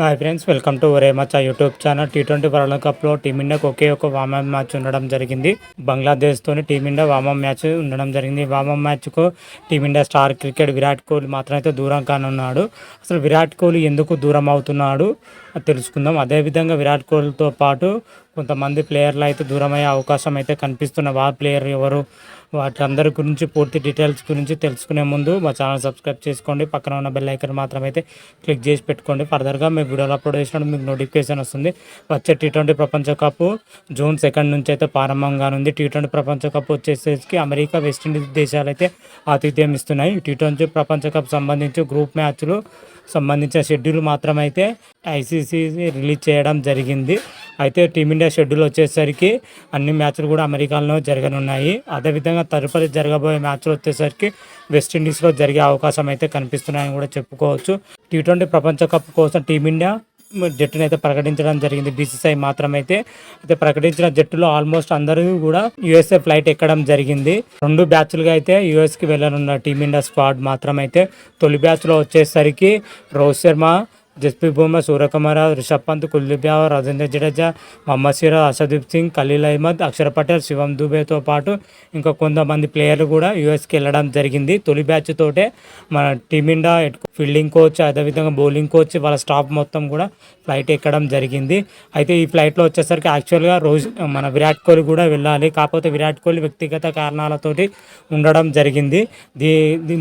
Hi friends, welcome to ఒరే మచ్చా YouTube channel. T20 world కప్లో టీమిండియాకు ఒకే ఒక వార్మప్ మ్యాచ్ ఉండడం జరిగింది. బంగ్లాదేశ్తోని టీమిండియా వార్మప్ మ్యాచ్ ఉండడం జరిగింది. వార్మప్ మ్యాచ్కు team India star cricket Virat Kohli మాత్రం అయితే దూరం కానున్నాడు. అసలు విరాట్ కోహ్లీ ఎందుకు దూరం అవుతున్నాడు తెలుసుకుందాం. అదేవిధంగా విరాట్ కోహ్లీతో పాటు కొంతమంది ప్లేయర్లు అయితే దూరమయ్యే అవకాశం అయితే కనిపిస్తున్న వార్ ప్లేయర్ ఎవరు, వాటి గురించి పూర్తి డీటెయిల్స్ గురించి తెలుసుకునే ముందు మా ఛానల్ సబ్స్క్రైబ్ చేసుకోండి. పక్కన ఉన్న బెల్ ఐకాన్ మాత్రం అయితే క్లిక్ చేసి పెట్టుకోండి. ఫర్దర్గా మేము వీడియోలు అప్లోడ్ చేసినప్పుడు మీకు నోటిఫికేషన్ వస్తుంది. వచ్చే టీ20 ప్రపంచ కప్ జూన్ 2 నుంచి అయితే ప్రారంభంగా ఉంది. టీ20 ప్రపంచ కప్ వచ్చేసరికి అమెరికా, వెస్టిండీస్ దేశాలు అయితే ఆతిథ్యం ఇస్తున్నాయి. టీ20 ప్రపంచ కప్ సంబంధించి గ్రూప్ మ్యాచ్లు సంబంధించిన షెడ్యూల్ మాత్రం అయితే ఐసీసీ రిలీజ్ చేయడం జరిగింది. అయితే టీమిండియా షెడ్యూల్ వచ్చేసరికి అన్ని మ్యాచ్లు కూడా అమెరికాలో జరగనున్నాయి. అదేవిధంగా తదుపరి జరగబోయే మ్యాచ్లు వచ్చేసరికి వెస్టిండీస్లో జరిగే అవకాశం అయితే కనిపిస్తున్నాయని కూడా చెప్పుకోవచ్చు. టీ20 ప్రపంచ కప్ కోసం టీమిండియా జట్టును అయితే ప్రకటించడం జరిగింది. బీసీసీఐ మాత్రమైతే ప్రకటించిన జట్టులో ఆల్మోస్ట్ అందరూ కూడా యూఎస్ఏ ఫ్లైట్ ఎక్కడం జరిగింది. 2 బ్యాచ్లుగా అయితే యూఎస్కి వెళ్ళనున్న టీమిండియా స్క్వాడ్ మాత్రమైతే తొలి బ్యాచ్లో వచ్చేసరికి రోహిత్ శర్మ, జస్ప్రీత్ బుమ్రా, సూర్యకుమార్, రిషబ్ పంత్, కుల్దీప్ యాదవ్, రవీంద్ర జడేజా, మహమ్మద్ సిరాజ్, హర్షదీప్ సింగ్, ఖలీల్ అహ్మద్, అక్షర్ పటేల్, శివం దుబేతో పాటు ఇంకా కొంతమంది ప్లేయర్లు కూడా యూఎస్కి వెళ్ళడం జరిగింది. తొలి బ్యాచ్ తోటే మన టీమిండియా ఫీల్డింగ్ కోచ్, అదేవిధంగా బౌలింగ్ కోచ్, వాళ్ళ స్టాఫ్ మొత్తం కూడా ఫ్లైట్ ఎక్కడం జరిగింది. అయితే ఈ ఫ్లైట్లో వచ్చేసరికి యాక్చువల్గా మన విరాట్ కోహ్లీ కూడా వెళ్ళాలి. కాకపోతే విరాట్ కోహ్లీ వ్యక్తిగత కారణాలతోటి ఉండడం జరిగింది.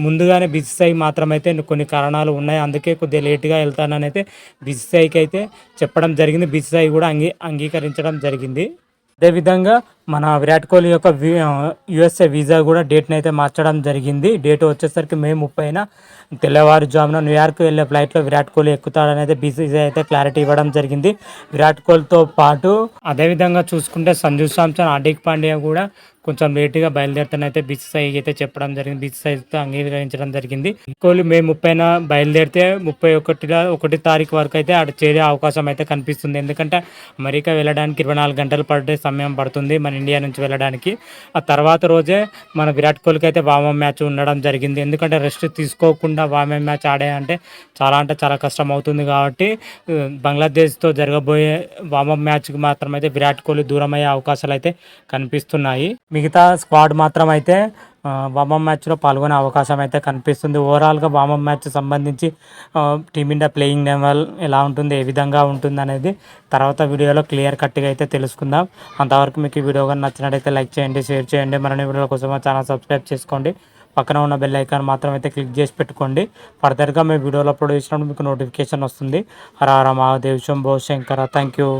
ముందుగానే బీసీసీఐ మాత్రమైతే కొన్ని కారణాలు ఉన్నాయి, అందుకే కొద్దిగా లేట్గా వెళ్తానని అయితే బీసీసీఐకి అయితే చెప్పడం జరిగింది. బీసీసీఐ కూడా అంగీకరించడం జరిగింది. అదేవిధంగా మన విరాట్ కోహ్లీ యొక్క యుఎస్ఏ వీసా కూడా డేట్ని అయితే మార్చడం జరిగింది. డేట్ వచ్చేసరికి మే 30న తెల్లవారుజామున న్యూయార్క్ వెళ్ళే ఫ్లైట్లో విరాట్ కోహ్లీ ఎక్కుతాడనైతే బీసీసీఐ అయితే క్లారిటీ ఇవ్వడం జరిగింది. విరాట్ కోహ్లీతో పాటు అదేవిధంగా చూసుకుంటే సంజు శాంసన్, హార్దిక్ పాండ్యా కూడా కొంచెం లేటుగా బయలుదేరుతానైతే బీసీసీఐ అయితే చెప్పడం జరిగింది. బీసీసీఐతో అంగీకరించడం జరిగింది. కోహ్లీ మే 30న బయలుదేరితే 31 తారీఖు వరకు అయితే అటు చేరే అవకాశం అయితే కనిపిస్తుంది. ఎందుకంటే అమెరికా వెళ్ళడానికి 24 గంటలు పడే సమయం పడుతుంది మన ఇండియా నుంచి వెళ్ళడానికి. ఆ తర్వాత రోజే మన విరాట్ కోహ్లీకి అయితే వార్మప్ మ్యాచ్ ఉండడం జరిగింది. ఎందుకంటే రెస్ట్ తీసుకోకుండా వార్మప్ మ్యాచ్ ఆడాయంటే చాలా కష్టం అవుతుంది. కాబట్టి బంగ్లాదేశ్తో జరగబోయే వార్మప్ మ్యాచ్కి మాత్రమైతే విరాట్ కోహ్లీ దూరం అయ్యే అవకాశాలు అయితే కనిపిస్తున్నాయి. మిగతా స్క్వాడ్ మాత్రం అయితే వార్మప్ మ్యాచ్లో పాల్గొనే అవకాశం అయితే కనిపిస్తుంది. ఓవరాల్గా వార్మప్ మ్యాచ్ సంబంధించి టీమిండియా ప్లేయింగ్ లెవెల్ ఎలా ఉంటుంది, ఏ విధంగా ఉంటుంది అనేది తర్వాత వీడియోలో క్లియర్ కట్గా అయితే తెలుసుకుందాం. అంతవరకు మీకు ఈ వీడియో కానీ నచ్చినట్టయితే లైక్ చేయండి, షేర్ చేయండి. మరిన్ని వీడియోల కోసం మా ఛానల్ సబ్స్క్రైబ్ చేసుకోండి. పక్కన ఉన్న బెల్ ఐకాన్ మాత్రం అయితే క్లిక్ చేసి పెట్టుకోండి. ఫర్దర్గా మేము వీడియోలో అప్లోడ్ చేసినప్పుడు మీకు నోటిఫికేషన్ వస్తుంది. హర హర మహాదేవ్, శంభో శంకర. Thank you.